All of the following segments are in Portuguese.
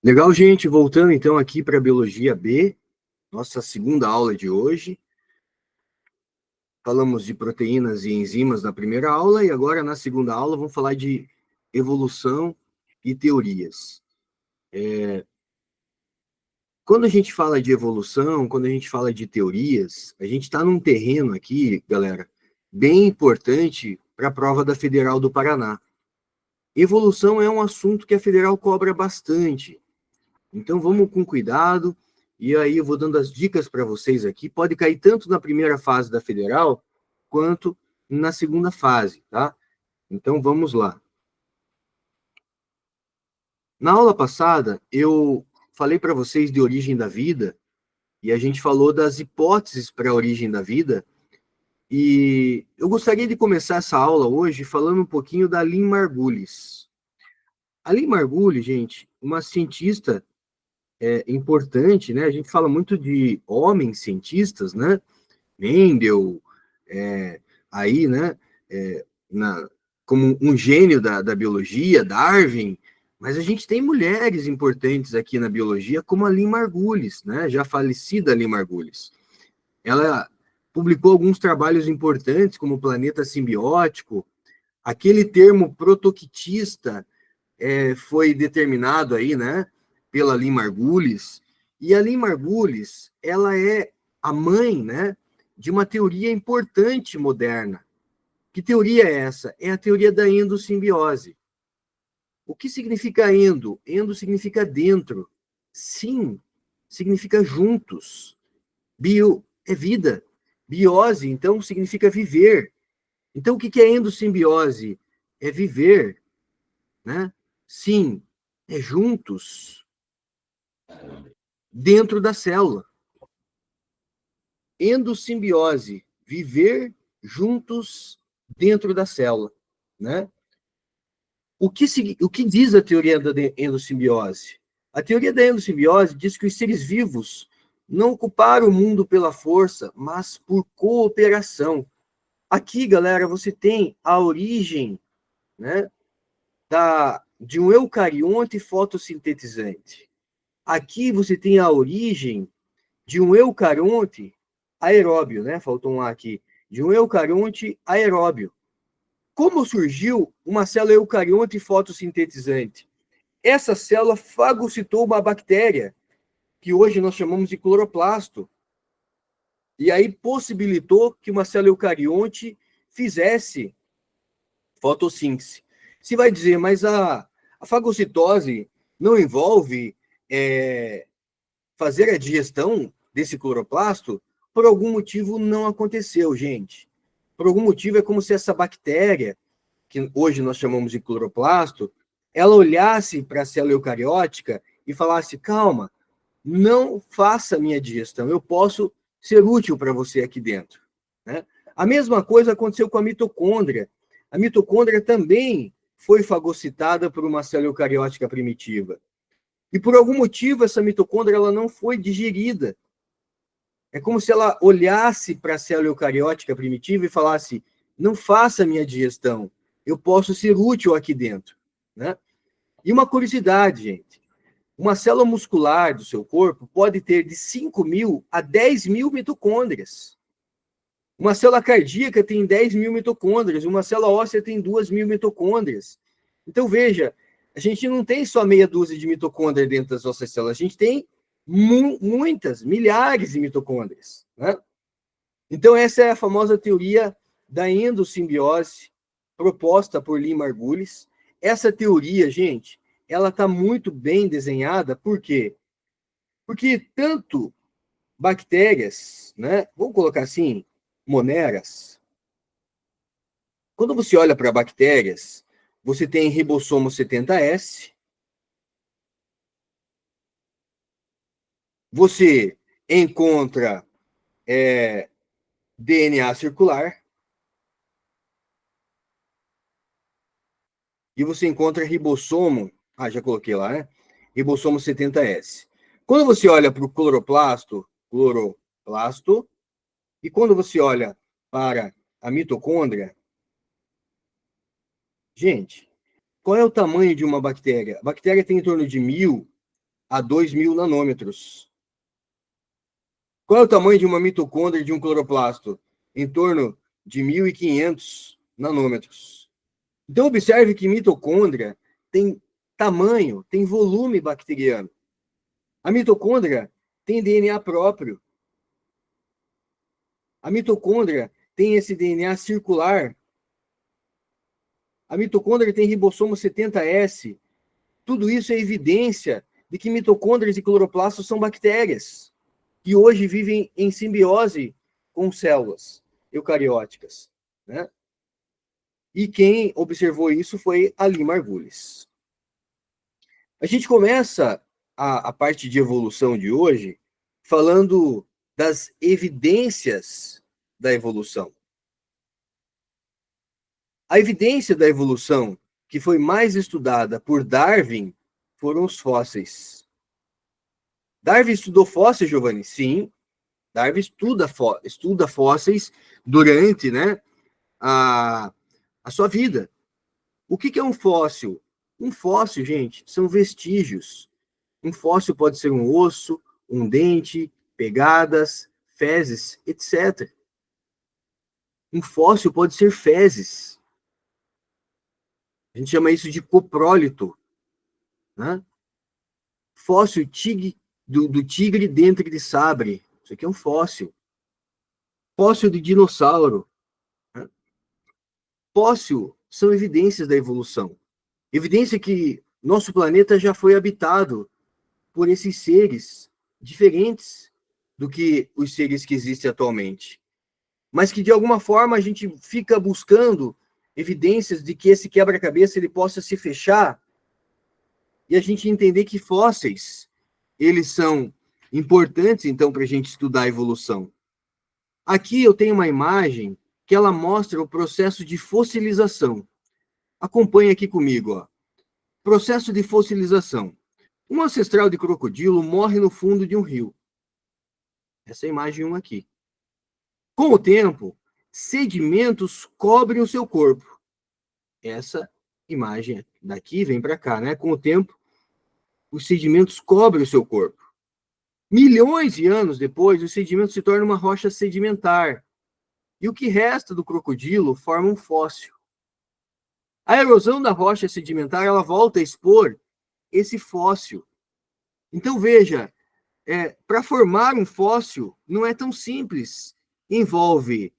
Legal, gente. Voltando então aqui para a Biologia B, nossa segunda aula de hoje. Falamos de proteínas e enzimas na primeira aula e agora na segunda aula vamos falar de evolução e teorias. Quando a gente fala de evolução, quando a gente fala de teorias, a gente está num terreno aqui, galera, bem importante para a prova da Federal do Paraná. Evolução é um assunto que a Federal cobra bastante. Então vamos com cuidado, e aí eu vou dando as dicas para vocês aqui. Pode cair tanto na primeira fase da federal, quanto na segunda fase, tá? Então vamos lá. Na aula passada, eu falei para vocês de origem da vida, e a gente falou das hipóteses para a origem da vida, e eu gostaria de começar essa aula hoje falando um pouquinho da Lynn Margulis. A Lynn Margulis, gente, uma cientista importante, né? A gente fala muito de homens cientistas, né? Mendel, aí, né? Como um gênio da biologia, Darwin, mas a gente tem mulheres importantes aqui na biologia, como a Lynn Margulis, né? Já falecida Lynn Margulis. Ela publicou alguns trabalhos importantes, como o Planeta Simbiótico. Aquele termo protoquitista foi determinado aí, né, pela Lynn Margulis, e a Lynn Margulis, ela é a mãe, né, de uma teoria importante moderna. Que teoria é essa? É a teoria da endossimbiose. O que significa endo? Endo significa dentro. Sim, significa juntos. Bio é vida. Biose, então, significa viver. Então, o que é endossimbiose? É viver, né? Sim, é juntos, dentro da célula. Endossimbiose, viver juntos dentro da célula, né? O que diz a teoria da endossimbiose? A teoria da endossimbiose diz que os seres vivos não ocuparam o mundo pela força, mas por cooperação. Aqui, galera, você tem a origem, né, de um eucarionte fotossintetizante. Aqui você tem a origem de um eucarionte aeróbio, né? Faltou um A aqui. De um eucarionte aeróbio. Como surgiu uma célula eucarionte fotossintetizante? Essa célula fagocitou uma bactéria, que hoje nós chamamos de cloroplasto, e aí possibilitou que uma célula eucarionte fizesse fotossíntese. Você vai dizer, mas a fagocitose não envolve fazer a digestão desse cloroplasto? Por algum motivo não aconteceu, gente. Por algum motivo é como se essa bactéria, que hoje nós chamamos de cloroplasto, ela olhasse para a célula eucariótica e falasse, calma, não faça a minha digestão, eu posso ser útil para você aqui dentro, né? A mesma coisa aconteceu com a mitocôndria. A mitocôndria também foi fagocitada por uma célula eucariótica primitiva. E por algum motivo essa mitocôndria ela não foi digerida. É como se ela olhasse para a célula eucariótica primitiva e falasse, não faça a minha digestão, eu posso ser útil aqui dentro, né? E uma curiosidade, gente, uma célula muscular do seu corpo pode ter de 5.000 a 10.000 mitocôndrias. Uma célula cardíaca tem 10.000 mitocôndrias, uma célula óssea tem 2.000 mitocôndrias. Então, veja, a gente não tem só meia dúzia de mitocôndrias dentro das nossas células, a gente tem muitas, milhares de mitocôndrias, né? Então, essa é a famosa teoria da endossimbiose, proposta por Lynn Margulis. Essa teoria, gente, ela está muito bem desenhada, por quê? Porque tanto bactérias, né? Vamos colocar assim, moneras. Quando você olha para bactérias, você tem ribossomo 70S, você encontra DNA circular e você encontra ribossomo, já coloquei lá, né? Ribossomo 70S. Quando você olha para o cloroplasto, e quando você olha para a mitocôndria, gente, qual é o tamanho de uma bactéria? A bactéria tem em torno de 1.000 a 2.000 nanômetros. Qual é o tamanho de uma mitocôndria de um cloroplasto? Em torno de 1.500 nanômetros. Então, observe que mitocôndria tem tamanho, tem volume bacteriano. A mitocôndria tem DNA próprio. A mitocôndria tem esse DNA circular. A mitocôndria tem ribossomo 70S. Tudo isso é evidência de que mitocôndrias e cloroplastos são bactérias que hoje vivem em simbiose com células eucarióticas, né? E quem observou isso foi Ali Margulis. A gente começa a parte de evolução de hoje falando das evidências da evolução. A evidência da evolução que foi mais estudada por Darwin foram os fósseis. Darwin estudou fósseis, Giovanni? Sim. Darwin estuda fósseis durante, né, a sua vida. O que é um fóssil? Um fóssil, gente, são vestígios. Um fóssil pode ser um osso, um dente, pegadas, fezes, etc. Um fóssil pode ser fezes. A gente chama isso de coprólito, né? Fóssil do tigre dentro de sabre. Isso aqui é um fóssil. Fóssil de dinossauro. Né? Fóssil são evidências da evolução. Evidência que nosso planeta já foi habitado por esses seres diferentes do que os seres que existem atualmente. Mas que, de alguma forma, a gente fica buscando evidências de que esse quebra-cabeça ele possa se fechar e a gente entender que fósseis, eles são importantes, então, para a gente estudar a evolução. Aqui eu tenho uma imagem que ela mostra o processo de fossilização. Acompanhe aqui comigo, ó. Processo de fossilização. Um ancestral de crocodilo morre no fundo de um rio. Essa é a imagem 1 aqui. Com o tempo, sedimentos cobrem o seu corpo. Essa imagem daqui vem para cá, né? Com o tempo, os sedimentos cobrem o seu corpo. Milhões de anos depois, os sedimentos se tornam uma rocha sedimentar. E o que resta do crocodilo forma um fóssil. A erosão da rocha sedimentar, ela volta a expor esse fóssil. Então, veja, para formar um fóssil não é tão simples. Envolve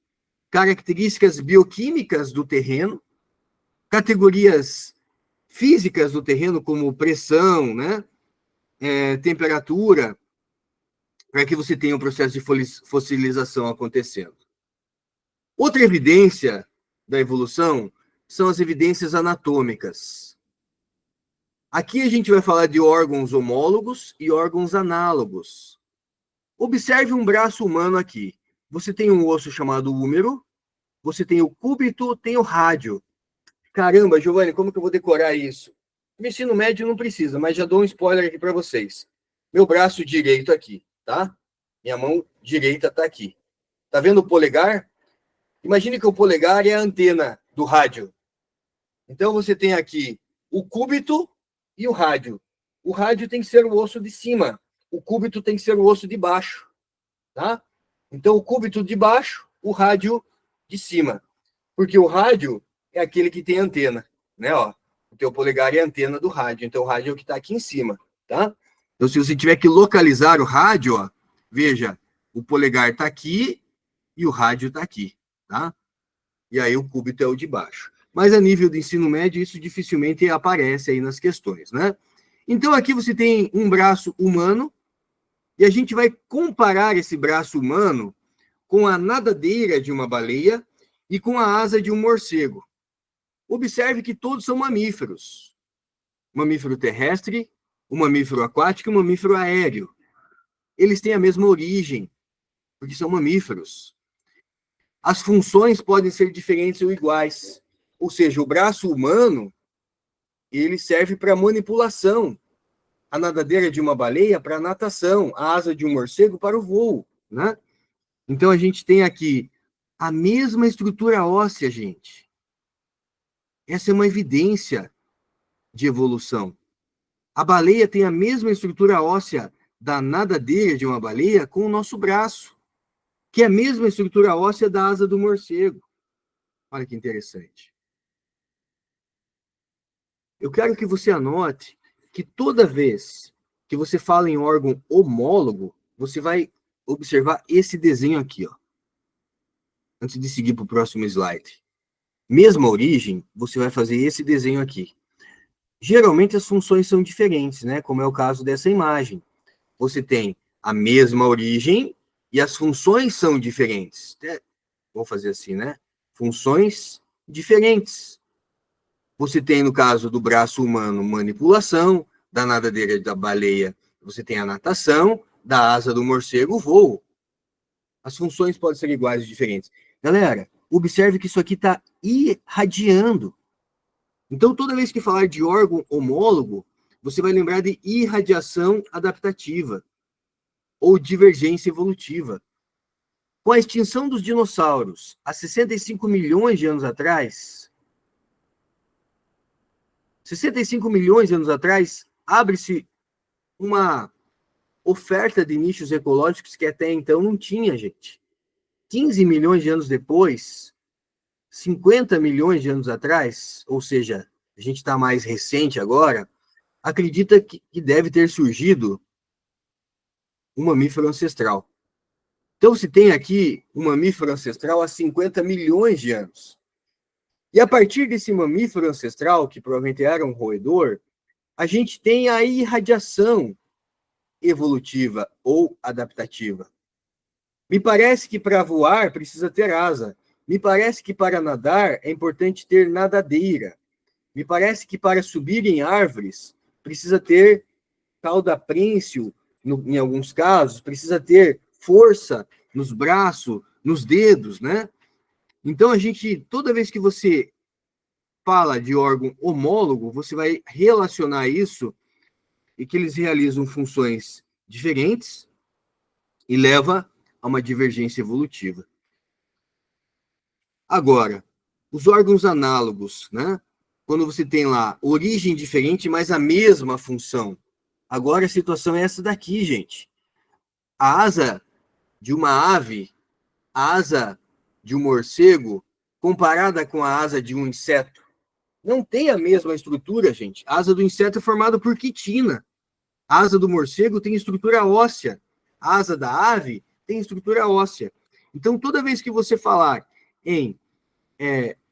características bioquímicas do terreno, categorias físicas do terreno, como pressão, né? Temperatura, para que você tenha um processo de fossilização acontecendo. Outra evidência da evolução são as evidências anatômicas. Aqui a gente vai falar de órgãos homólogos e órgãos análogos. Observe um braço humano aqui. Você tem um osso chamado húmero, você tem o cúbito, tem o rádio. Caramba, Giovanni, como que eu vou decorar isso? No ensino médio não precisa, mas já dou um spoiler aqui para vocês. Meu braço direito aqui, tá? Minha mão direita está aqui. Tá vendo o polegar? Imagine que o polegar é a antena do rádio. Então você tem aqui o cúbito e o rádio. O rádio tem que ser o osso de cima. O cúbito tem que ser o osso de baixo, tá? Então o cúbito de baixo, o rádio de cima. Porque o rádio é aquele que tem antena, né? Ó, o teu polegar é a antena do rádio. Então o rádio é o que está aqui em cima, tá? Então se você tiver que localizar o rádio, ó, veja, o polegar está aqui e o rádio está aqui, tá? E aí o cúbito é o de baixo. Mas a nível de ensino médio, isso dificilmente aparece aí nas questões, né? Então aqui você tem um braço humano e a gente vai comparar esse braço humano com a nadadeira de uma baleia e com a asa de um morcego. Observe que todos são mamíferos. Mamífero terrestre, um mamífero aquático e um mamífero aéreo. Eles têm a mesma origem, porque são mamíferos. As funções podem ser diferentes ou iguais. Ou seja, o braço humano, ele serve para manipulação. A nadadeira de uma baleia para natação, a asa de um morcego para o voo, né? Então a gente tem aqui a mesma estrutura óssea, gente. Essa é uma evidência de evolução. A baleia tem a mesma estrutura óssea da nadadeira de uma baleia com o nosso braço, que é a mesma estrutura óssea da asa do morcego. Olha que interessante. Eu quero que você anote que toda vez que você fala em órgão homólogo, você vai observar esse desenho aqui, ó. Antes de seguir para o próximo slide. Mesma origem, você vai fazer esse desenho aqui. Geralmente as funções são diferentes, né? Como é o caso dessa imagem. Você tem a mesma origem e as funções são diferentes. Vou fazer assim, né? Funções diferentes. Você tem, no caso do braço humano, manipulação, da nadadeira da baleia, você tem a natação, da asa do morcego, o voo. As funções podem ser iguais ou diferentes. Galera, observe que isso aqui está irradiando. Então, toda vez que falar de órgão homólogo, você vai lembrar de irradiação adaptativa ou divergência evolutiva. Com a extinção dos dinossauros há 65 milhões de anos atrás, 65 milhões de anos atrás, abre-se uma oferta de nichos ecológicos que até então não tinha, gente. 15 milhões de anos depois, 50 milhões de anos atrás, ou seja, a gente está mais recente agora, acredita que deve ter surgido um mamífero ancestral. Então, se tem aqui um mamífero ancestral há 50 milhões de anos. E a partir desse mamífero ancestral, que provavelmente era um roedor, a gente tem a irradiação evolutiva ou adaptativa. Me parece que para voar precisa ter asa. Me parece que para nadar é importante ter nadadeira. Me parece que para subir em árvores precisa ter cauda prênsil, em alguns casos, precisa ter força nos braços, nos dedos, né? Então, toda vez que você fala de órgão homólogo, você vai relacionar isso e que eles realizam funções diferentes e leva a uma divergência evolutiva. Agora, os órgãos análogos, né? Quando você tem lá origem diferente, mas a mesma função. Agora a situação é essa daqui, gente. A asa de uma ave, a asa de um morcego, comparada com a asa de um inseto, não tem a mesma estrutura, gente. A asa do inseto é formada por quitina. A asa do morcego tem estrutura óssea. A asa da ave tem estrutura óssea. Então, toda vez que você falar em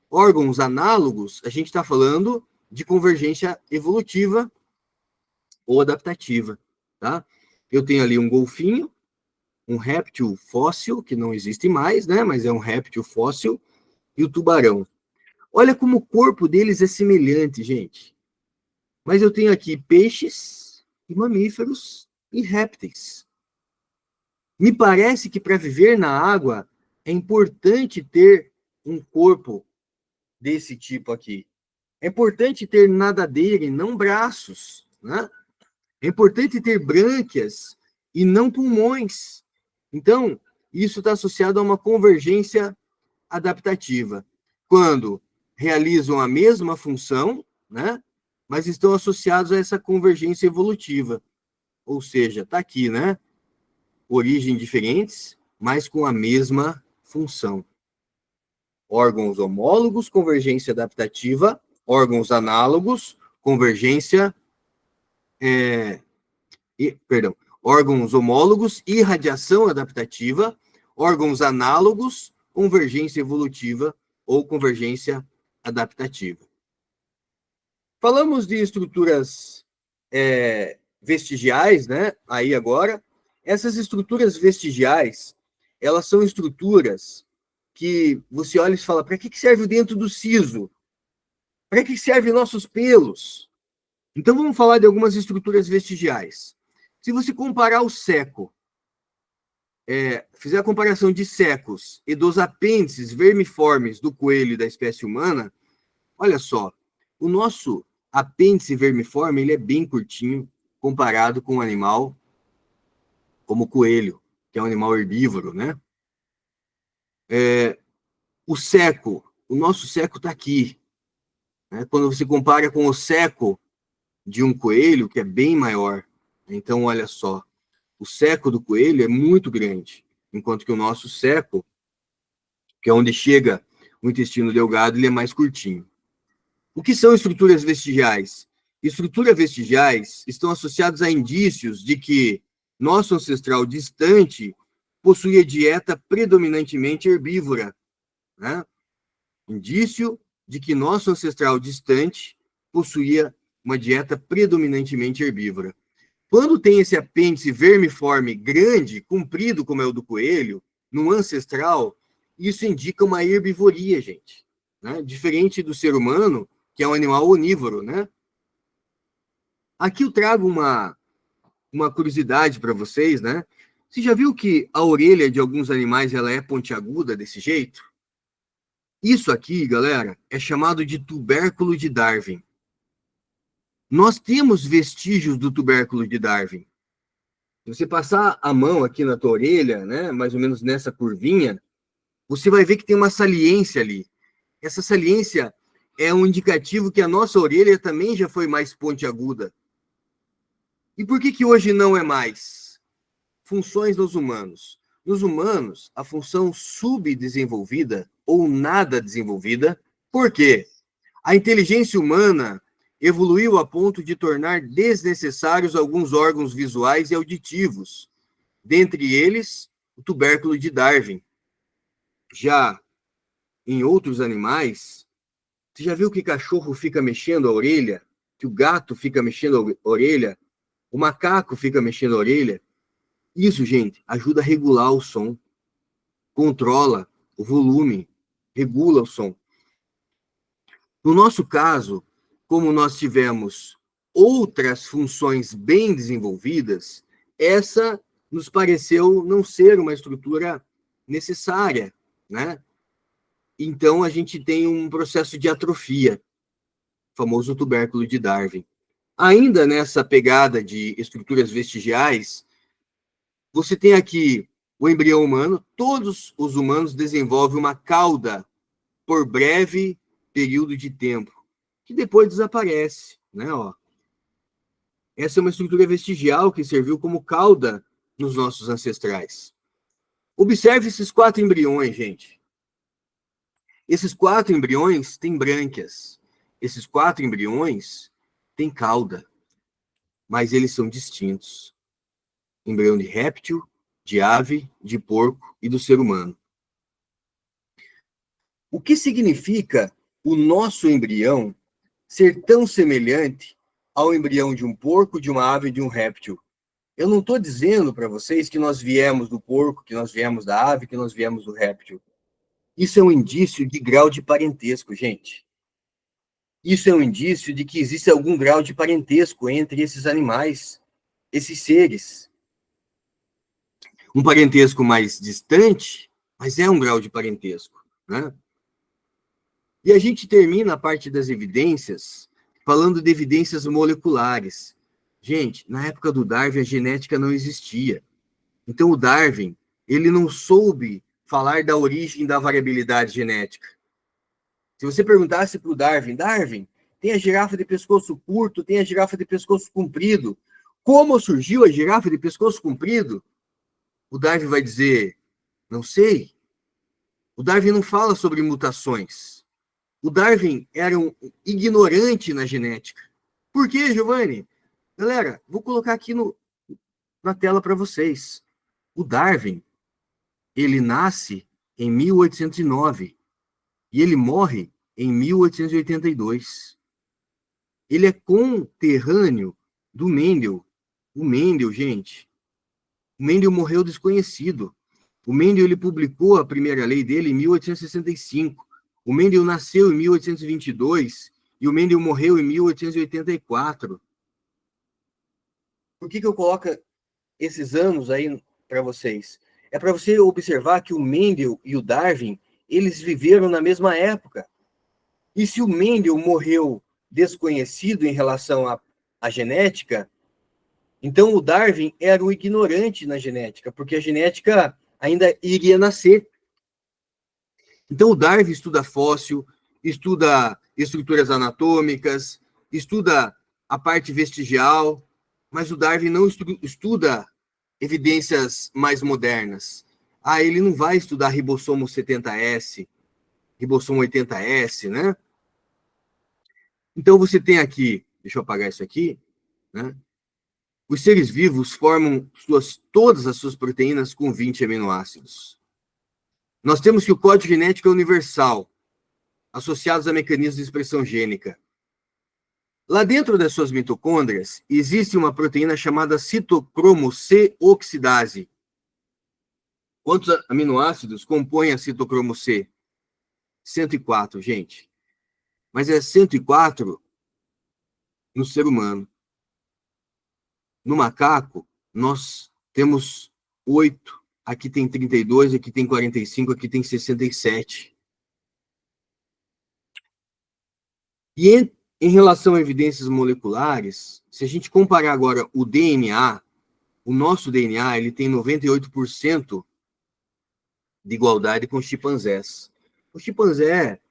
órgãos análogos, a gente está falando de convergência evolutiva ou adaptativa, tá? Eu tenho ali um golfinho, um réptil fóssil, que não existe mais, né? Mas é um réptil fóssil, e o tubarão. Olha como o corpo deles é semelhante, gente. Mas eu tenho aqui peixes e mamíferos e répteis. Me parece que para viver na água é importante ter um corpo desse tipo aqui. É importante ter nadadeira e não braços, né? É importante ter brânquias e não pulmões. Então, isso está associado a uma convergência adaptativa. Quando realizam a mesma função, né? Mas estão associados a essa convergência evolutiva. Ou seja, está aqui, né? Origem diferentes, mas com a mesma função. Órgãos homólogos, convergência adaptativa. Órgãos análogos, convergência... órgãos homólogos, irradiação adaptativa. Órgãos análogos, convergência evolutiva ou convergência adaptativa. Falamos de estruturas vestigiais, né? Aí agora, essas estruturas vestigiais, elas são estruturas que você olha e fala, para que serve o dentro do siso? Para que servem nossos pelos? Então vamos falar de algumas estruturas vestigiais. Se você comparar o seco, fizer a comparação de secos e dos apêndices vermiformes do coelho da espécie humana, olha só, o nosso apêndice vermiforme ele é bem curtinho comparado com um animal como o coelho, que é um animal herbívoro, né? O nosso seco está aqui. Né? Quando você compara com o seco de um coelho que é bem maior. Então, olha só, o seco do coelho é muito grande, enquanto que o nosso seco, que é onde chega o intestino delgado, ele é mais curtinho. O que são estruturas vestigiais? Estruturas vestigiais estão associadas a indícios de que nosso ancestral distante possuía dieta predominantemente herbívora, né? Indício de que nosso ancestral distante possuía uma dieta predominantemente herbívora. Quando tem esse apêndice vermiforme grande, comprido como é o do coelho, no ancestral, isso indica uma herbivoria, gente, né? Diferente do ser humano, que é um animal onívoro, né? Aqui eu trago uma curiosidade para vocês, né? Você já viu que a orelha de alguns animais ela é pontiaguda desse jeito? Isso aqui, galera, é chamado de tubérculo de Darwin. Nós temos vestígios do tubérculo de Darwin. Se você passar a mão aqui na tua orelha, né, mais ou menos nessa curvinha, você vai ver que tem uma saliência ali. Essa saliência é um indicativo que a nossa orelha também já foi mais pontiaguda. E por que hoje não é mais? Funções nos humanos. Nos humanos, a função subdesenvolvida ou nada desenvolvida. Por quê? A inteligência humana evoluiu a ponto de tornar desnecessários alguns órgãos visuais e auditivos, dentre eles o tubérculo de Darwin. Já em outros animais, você já viu que cachorro fica mexendo a orelha? Que o gato fica mexendo a orelha? O macaco fica mexendo a orelha? Isso, gente, ajuda a regular o som, controla o volume, regula o som. No nosso caso, como nós tivemos outras funções bem desenvolvidas, essa nos pareceu não ser uma estrutura necessária, né? Então, a gente tem um processo de atrofia, famoso tubérculo de Darwin. Ainda nessa pegada de estruturas vestigiais, você tem aqui o embrião humano. Todos os humanos desenvolvem uma cauda por breve período de tempo, que depois desaparece, né? Ó. Essa é uma estrutura vestigial que serviu como cauda nos nossos ancestrais. Observe esses 4 embriões, gente. Esses 4 embriões têm brânquias. Esses 4 embriões têm cauda, mas eles são distintos. Embrião de réptil, de ave, de porco e do ser humano. O que significa o nosso embrião ser tão semelhante ao embrião de um porco, de uma ave e de um réptil? Eu não estou dizendo para vocês que nós viemos do porco, que nós viemos da ave, que nós viemos do réptil. Isso é um indício de grau de parentesco, gente. Isso é um indício de que existe algum grau de parentesco entre esses animais, esses seres. Um parentesco mais distante, mas é um grau de parentesco, né? E a gente termina a parte das evidências falando de evidências moleculares. Gente, na época do Darwin, a genética não existia. Então, o Darwin, ele não soube falar da origem da variabilidade genética. Se você perguntasse para o Darwin, Darwin, tem a girafa de pescoço curto, tem a girafa de pescoço comprido. Como surgiu a girafa de pescoço comprido? O Darwin vai dizer, não sei. O Darwin não fala sobre mutações. O Darwin era um ignorante na genética. Por quê, Giovanni? Galera, vou colocar aqui na tela para vocês. O Darwin, ele nasce em 1809 e ele morre em 1882. Ele é conterrâneo do Mendel. O Mendel, gente, o Mendel morreu desconhecido. O Mendel, ele publicou a primeira lei dele em 1865. O Mendel nasceu em 1822 e o Mendel morreu em 1884. Por que eu coloco esses anos aí para vocês? É para você observar que o Mendel e o Darwin, eles viveram na mesma época. E se o Mendel morreu desconhecido em relação à genética, então o Darwin era o ignorante na genética, porque a genética ainda iria nascer. Então o Darwin estuda fóssil, estuda estruturas anatômicas, estuda a parte vestigial, mas o Darwin não estuda evidências mais modernas. Ele não vai estudar ribossomo 70S, ribossomo 80S, né? Então você tem aqui, deixa eu apagar isso aqui, né? Os seres vivos formam todas as suas proteínas com 20 aminoácidos. Nós temos que o código genético é universal, associados a mecanismos de expressão gênica. Lá dentro das suas mitocôndrias, existe uma proteína chamada citocromo C oxidase. Quantos aminoácidos compõem a citocromo C? 104, gente. Mas é 104 no ser humano. No macaco, nós temos 8. Aqui tem 32, aqui tem 45, aqui tem 67. E em relação a evidências moleculares, se a gente comparar agora o DNA, o nosso DNA, ele tem 98% de igualdade com os chimpanzés. O chimpanzé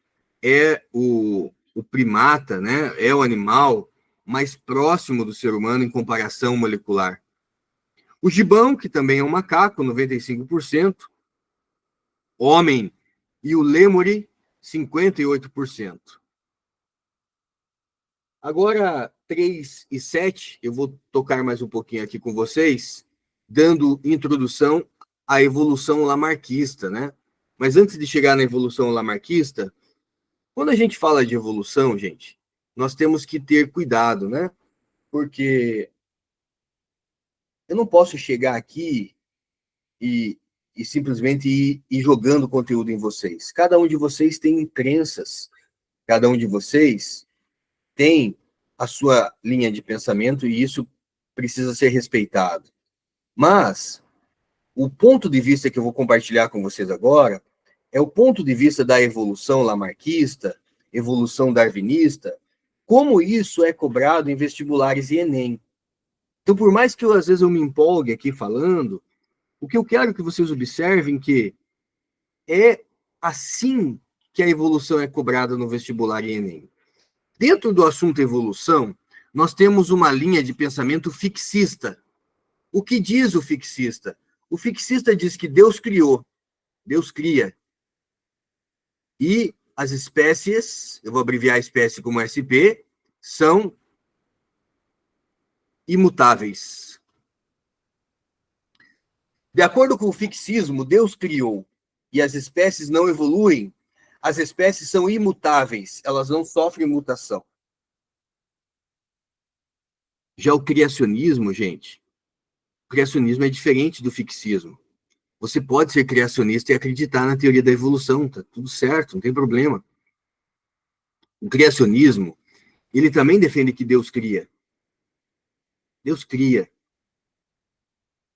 é o primata, né? É o animal mais próximo do ser humano em comparação molecular. O gibão, que também é um macaco, 95%. Homem. E o lêmure, 58%. Agora, 3 e 7, eu vou tocar mais um pouquinho aqui com vocês, dando introdução à evolução lamarquista, né? Mas antes de chegar na evolução lamarquista, quando a gente fala de evolução, gente, nós temos que ter cuidado, né? Porque eu não posso chegar aqui e simplesmente ir jogando conteúdo em vocês. Cada um de vocês tem crenças, cada um de vocês tem a sua linha de pensamento e isso precisa ser respeitado. Mas o ponto de vista que eu vou compartilhar com vocês agora é o ponto de vista da evolução lamarquista, evolução darwinista, como isso é cobrado em vestibulares e Enem. Então, por mais que às vezes eu me empolgue aqui falando, o que eu quero que vocês observem que é assim que a evolução é cobrada no vestibular e Enem. Dentro do assunto evolução, nós temos uma linha de pensamento fixista. O que diz o fixista? O fixista diz que Deus criou, Deus cria. E as espécies, eu vou abreviar a espécie como SP, são imutáveis. De acordo com o fixismo, Deus criou e as espécies não evoluem, as espécies são imutáveis, elas não sofrem mutação. Já o criacionismo, gente, o criacionismo é diferente do fixismo. Você pode ser criacionista e acreditar na teoria da evolução, tá tudo certo, não tem problema. O criacionismo, ele também defende que Deus cria. Deus cria.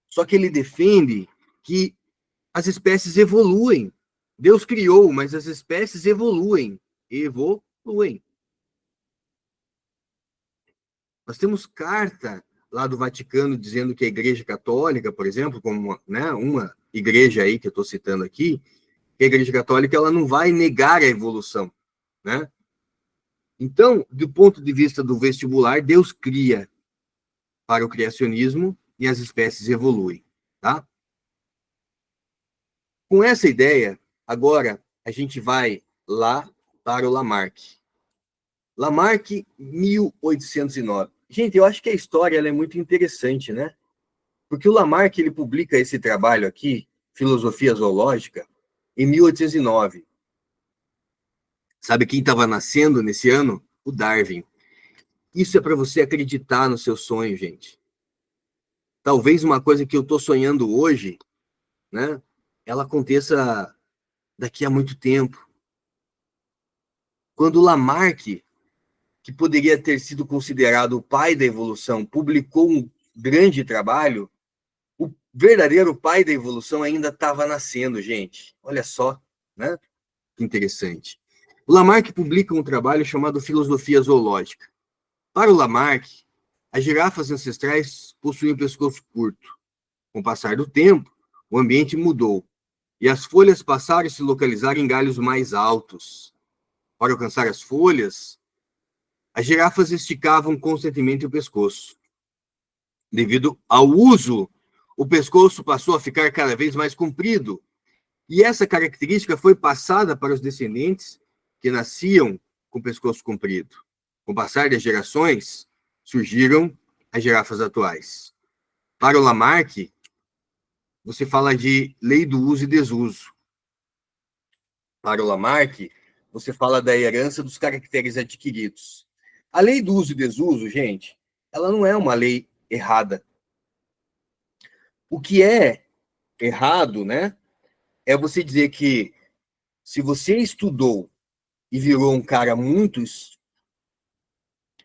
Só que ele defende que as espécies evoluem. Deus criou, mas as espécies evoluem. Evoluem. Nós temos carta lá do Vaticano dizendo que a Igreja Católica, por exemplo, como uma igreja aí que eu estou citando aqui, que a Igreja Católica ela não vai negar a evolução, né? Então, do ponto de vista do vestibular, Deus cria para o criacionismo e as espécies evoluem, tá? Com essa ideia, agora a gente vai lá para o Lamarck. Lamarck, 1809. Gente, eu acho que a história ela é muito interessante, né? Porque o Lamarck ele publica esse trabalho aqui, Filosofia Zoológica, em 1809. Sabe quem estava nascendo nesse ano? O Darwin. Isso é para você acreditar no seu sonho, gente. Talvez uma coisa que eu estou sonhando hoje, né? Ela aconteça daqui a muito tempo. Quando o Lamarck, que poderia ter sido considerado o pai da evolução, publicou um grande trabalho, o verdadeiro pai da evolução ainda estava nascendo, gente. Olha só, né? Que interessante. O Lamarck publica um trabalho chamado Filosofia Zoológica. Para o Lamarck, as girafas ancestrais possuíam pescoço curto. Com o passar do tempo, o ambiente mudou e as folhas passaram a se localizar em galhos mais altos. Para alcançar as folhas, As girafas esticavam constantemente o pescoço. Devido ao uso, o pescoço passou a ficar cada vez mais comprido. E essa característica foi passada para os descendentes que nasciam com o pescoço comprido. Com o passar das gerações, surgiram as girafas atuais. Para o Lamarck, você fala de lei do uso e desuso. Para o Lamarck, você fala da herança dos caracteres adquiridos. A lei do uso e desuso, gente, ela não é uma lei errada. O que é errado, né, é você dizer que se você estudou e virou um cara muito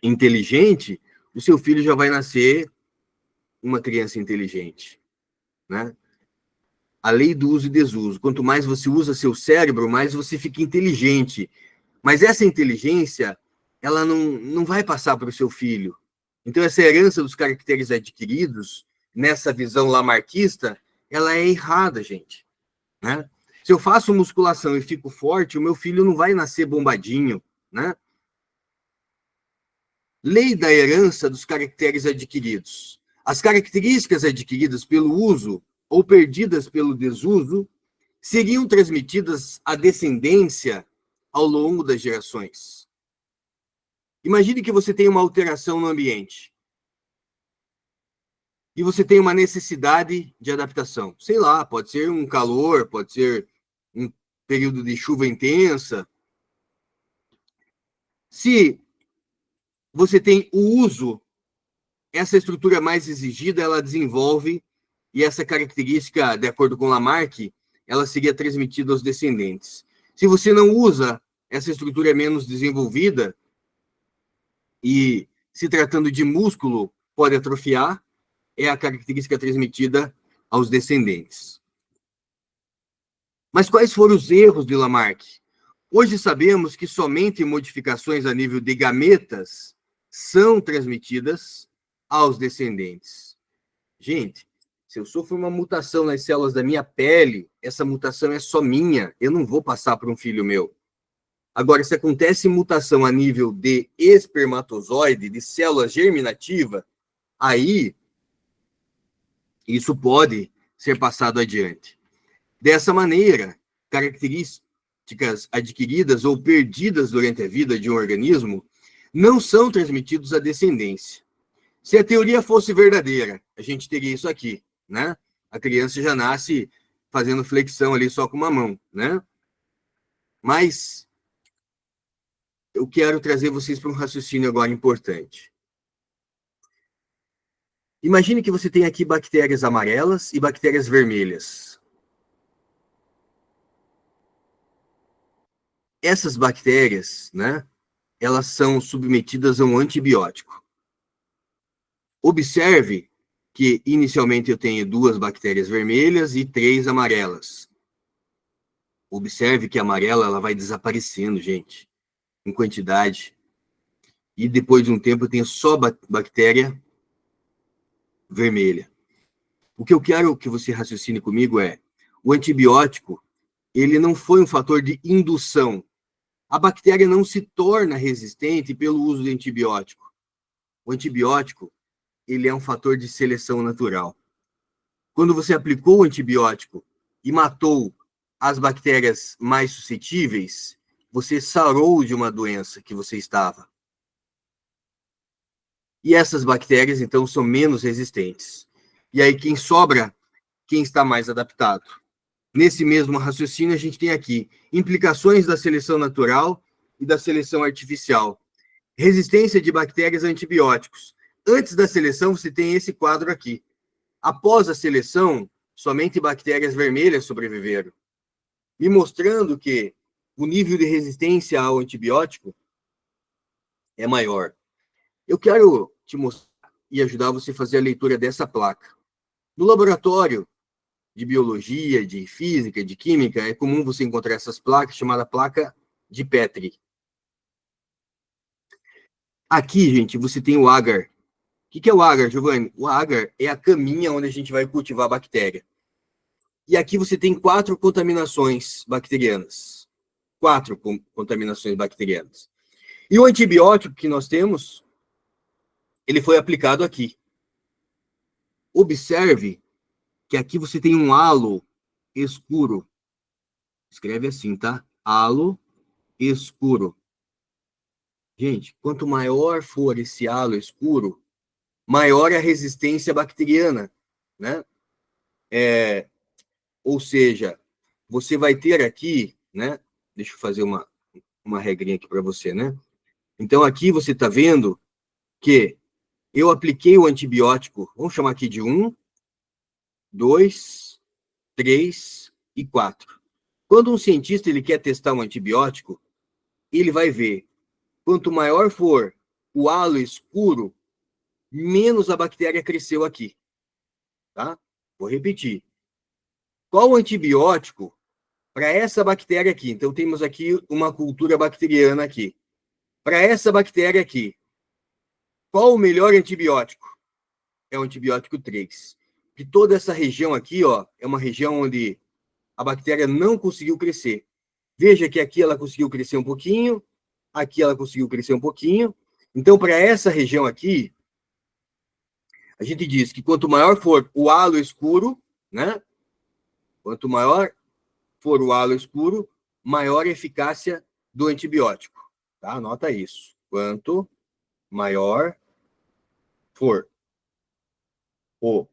inteligente, o seu filho já vai nascer uma criança inteligente, né? A lei do uso e desuso. Quanto mais você usa seu cérebro, mais você fica inteligente. Mas essa inteligência, ela não vai passar para o seu filho. Então, essa herança dos caracteres adquiridos, nessa visão lamarquista, ela é errada, gente, né? Se eu faço musculação e fico forte, o meu filho não vai nascer bombadinho, né? Lei da herança dos caracteres adquiridos. As características adquiridas pelo uso ou perdidas pelo desuso seriam transmitidas à descendência ao longo das gerações. Imagine que você tem uma alteração no ambiente e você tem uma necessidade de adaptação. Sei lá, pode ser um calor, pode ser um período de chuva intensa. Se você tem o uso, essa estrutura mais exigida, ela desenvolve, e essa característica, de acordo com Lamarck, ela seria transmitida aos descendentes. Se você não usa, essa estrutura é menos desenvolvida, e se tratando de músculo, pode atrofiar, é a característica transmitida aos descendentes. Mas quais foram os erros de Lamarck? Hoje sabemos que somente modificações a nível de gametas são transmitidas aos descendentes. Gente, se eu sofro uma mutação nas células da minha pele, essa mutação é só minha, eu não vou passar para um filho meu. Agora, se acontece mutação a nível de espermatozoide, de célula germinativa, aí isso pode ser passado adiante. Dessa maneira, características adquiridas ou perdidas durante a vida de um organismo não são transmitidos à descendência. Se a teoria fosse verdadeira, a gente teria isso aqui, né? A criança já nasce fazendo flexão ali só com uma mão, né? Mas eu quero trazer vocês para um raciocínio agora importante. Imagine que você tem aqui bactérias amarelas e bactérias vermelhas. Essas bactérias, né, elas são submetidas a um antibiótico. Observe que inicialmente eu tenho 2 bactérias vermelhas e 3 amarelas. Observe que a amarela ela vai desaparecendo, gente, em quantidade. E depois de um tempo eu tenho só bactéria vermelha. O que eu quero que você raciocine comigo é, o antibiótico, ele não foi um fator de indução. A bactéria não se torna resistente pelo uso de antibiótico. O antibiótico, ele é um fator de seleção natural. Quando você aplicou o antibiótico e matou as bactérias mais suscetíveis, você sarou de uma doença que você estava. E essas bactérias, então, são menos resistentes. E aí, quem sobra? Quem está mais adaptado. Nesse mesmo raciocínio, a gente tem aqui implicações da seleção natural e da seleção artificial. Resistência de bactérias a antibióticos. Antes da seleção, você tem esse quadro aqui. Após a seleção, somente bactérias vermelhas sobreviveram, me mostrando que o nível de resistência ao antibiótico é maior. Eu quero te mostrar e ajudar você a fazer a leitura dessa placa. No laboratório de biologia, de física, de química, é comum você encontrar essas placas, chamada placa de Petri. Aqui, gente, você tem o agar. O que é o agar, Giovanni? O agar é a caminha onde a gente vai cultivar a bactéria. E aqui você tem 4 contaminações bacterianas. 4 contaminações bacterianas. E o antibiótico que nós temos, ele foi aplicado aqui. Observe que aqui você tem um halo escuro. Escreve assim, tá? Halo escuro. Gente, quanto maior for esse halo escuro, maior é a resistência bacteriana, né? Ou seja, você vai ter aqui, né? Deixa eu fazer uma regrinha aqui para você, né? Então, aqui você está vendo que eu apliquei o antibiótico, vamos chamar aqui de 1, 2, 3 e 4. Quando um cientista ele quer testar um antibiótico, ele vai ver, quanto maior for o halo escuro, menos a bactéria cresceu aqui. Tá? Vou repetir. Qual o antibiótico para essa bactéria aqui? Então, temos aqui uma cultura bacteriana aqui. Para essa bactéria aqui, qual o melhor antibiótico? É o antibiótico 3. E toda essa região aqui, ó, é uma região onde a bactéria não conseguiu crescer. Veja que aqui ela conseguiu crescer um pouquinho, aqui ela conseguiu crescer um pouquinho. Então, para essa região aqui, a gente diz que quanto maior for o halo escuro, né? Quanto maior for o halo escuro, maior a eficácia do antibiótico. Tá? Anota isso. Quanto maior for o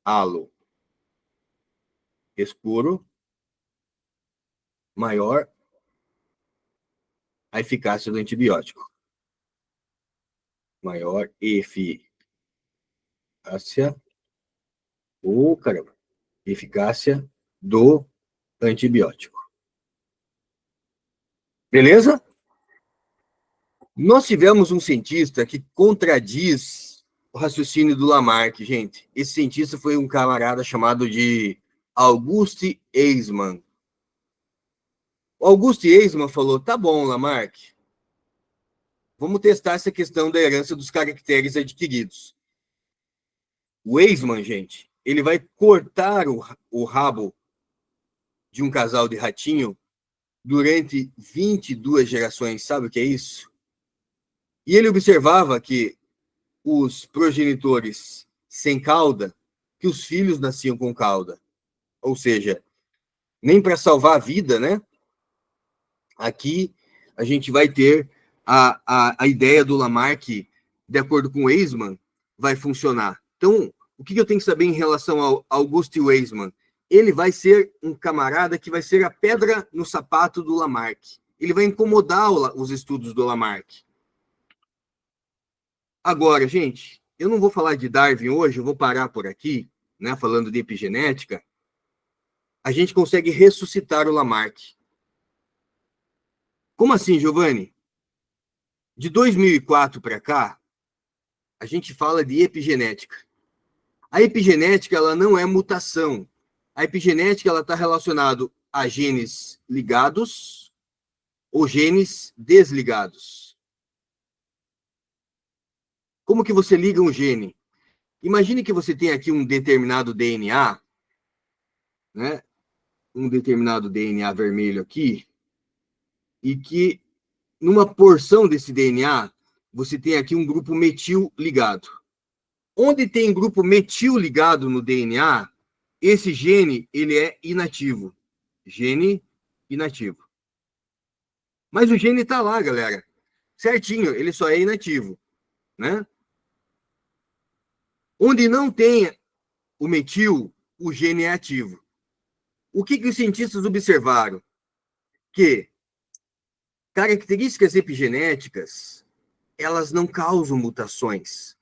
halo escuro, maior a eficácia do antibiótico. Maior eficácia. Caramba. Eficácia do antibiótico. Beleza? Nós tivemos um cientista que contradiz o raciocínio do Lamarck, gente. Esse cientista foi um camarada chamado de Auguste Eismann. O Auguste Eismann falou, tá bom, Lamarck, vamos testar essa questão da herança dos caracteres adquiridos. O Eismann, gente, ele vai cortar o rabo de um casal de ratinho durante 22 gerações. Sabe o que é isso? E ele observava que os progenitores sem cauda, que os filhos nasciam com cauda. Ou seja, nem para salvar a vida, né? Aqui a gente vai ter a ideia do Lamarck, de acordo com o Eismann, vai funcionar. Então, o que eu tenho que saber em relação ao Auguste Eismann? Ele vai ser um camarada que vai ser a pedra no sapato do Lamarck. Ele vai incomodar os estudos do Lamarck. Agora, gente, eu não vou falar de Darwin hoje, eu vou parar por aqui, né, falando de epigenética. A gente consegue ressuscitar o Lamarck. Como assim, Giovanni? De 2004 para cá, a gente fala de epigenética. A epigenética ela não é mutação. A epigenética ela está relacionada a genes ligados ou genes desligados. Como que você liga um gene? Imagine que você tem aqui um determinado DNA, né? Um determinado DNA vermelho aqui, e que numa porção desse DNA você tem aqui um grupo metil ligado. Onde tem grupo metil ligado no DNA, esse gene ele é inativo. Gene inativo. Mas o gene está lá, galera. Certinho, ele só é inativo, né? Onde não tem o metil, o gene é ativo. O que os cientistas observaram? Que características epigenéticas, elas não causam mutações,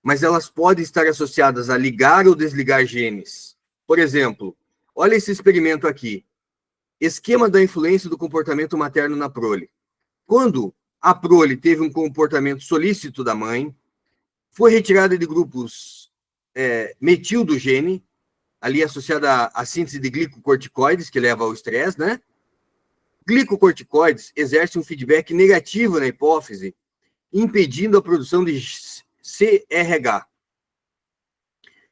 mas elas podem estar associadas a ligar ou desligar genes. Por exemplo, olha esse experimento aqui. Esquema da influência do comportamento materno na prole. Quando a prole teve um comportamento solícito da mãe, foi retirada de grupos metil do gene, ali associada à síntese de glicocorticoides, que leva ao estresse, né? Glicocorticoides exercem um feedback negativo na hipófise, impedindo a produção de CRH.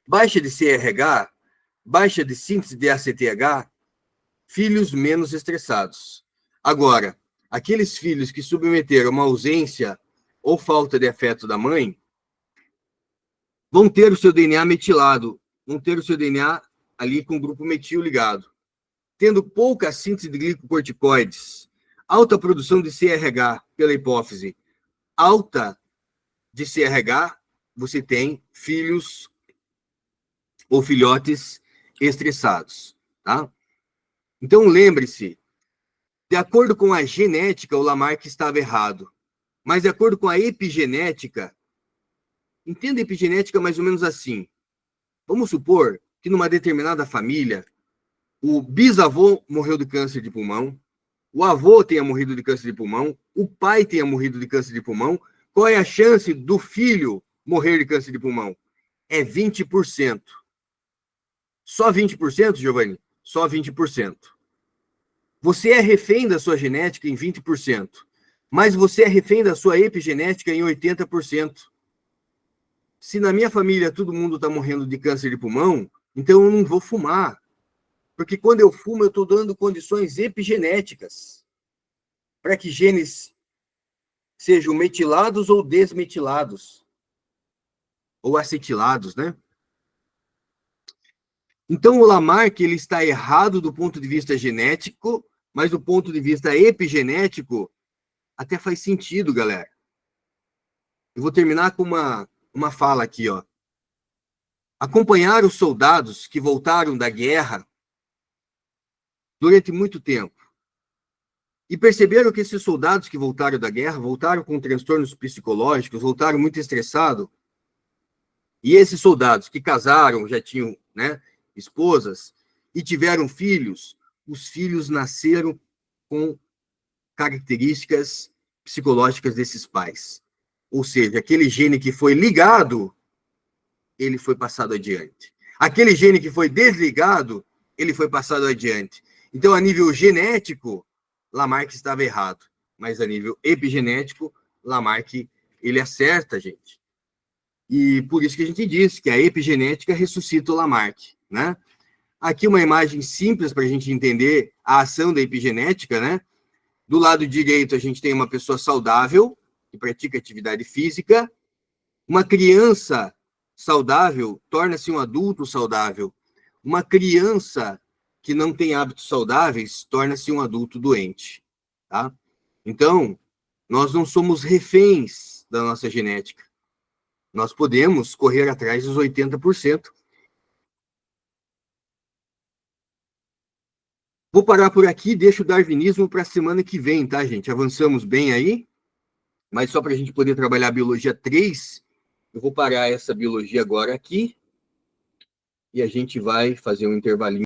Baixa de CRH, baixa de síntese de ACTH, filhos menos estressados. Agora, aqueles filhos que submeteram uma ausência ou falta de afeto da mãe vão ter o seu DNA metilado, vão ter o seu DNA ali com o grupo metil ligado, tendo pouca síntese de glicocorticoides, alta produção de CRH pela hipófise, alta de CRH, você tem filhos ou filhotes estressados, tá? Então, lembre-se, de acordo com a genética, o Lamarck estava errado, mas de acordo com a epigenética, entenda a epigenética mais ou menos assim. Vamos supor que numa determinada família, o bisavô morreu de câncer de pulmão, o avô tenha morrido de câncer de pulmão, o pai tenha morrido de câncer de pulmão. Qual é a chance do filho morrer de câncer de pulmão? É 20%. Só 20%, Giovanni? Só 20%. Você é refém da sua genética em 20%, mas você é refém da sua epigenética em 80%. Se na minha família todo mundo está morrendo de câncer de pulmão, então eu não vou fumar. Porque quando eu fumo, eu estou dando condições epigenéticas para que genes sejam metilados ou desmetilados, ou acetilados, né? Então, o Lamarck ele está errado do ponto de vista genético, mas do ponto de vista epigenético, até faz sentido, galera. Eu vou terminar com uma fala aqui, ó. Acompanhar os soldados que voltaram da guerra durante muito tempo e perceberam que esses soldados que voltaram da guerra voltaram com transtornos psicológicos, voltaram muito estressados. E esses soldados que casaram, já tinham, né, esposas e tiveram filhos, os filhos nasceram com características psicológicas desses pais. Ou seja, aquele gene que foi ligado, ele foi passado adiante. Aquele gene que foi desligado, ele foi passado adiante. Então, a nível genético, Lamarck estava errado. Mas a nível epigenético, Lamarck, ele acerta, gente. E por isso que a gente diz que a epigenética ressuscita o Lamarck, né? Aqui uma imagem simples para a gente entender a ação da epigenética, né? Do lado direito, a gente tem uma pessoa saudável, que pratica atividade física. Uma criança saudável torna-se um adulto saudável. Uma criança que não tem hábitos saudáveis torna-se um adulto doente, tá? Então, nós não somos reféns da nossa genética. Nós podemos correr atrás dos 80%. Vou parar por aqui, deixo o darwinismo para a semana que vem, tá, gente? Avançamos bem aí, mas só para a gente poder trabalhar a biologia 3, eu vou parar essa biologia agora aqui e a gente vai fazer um intervalinho.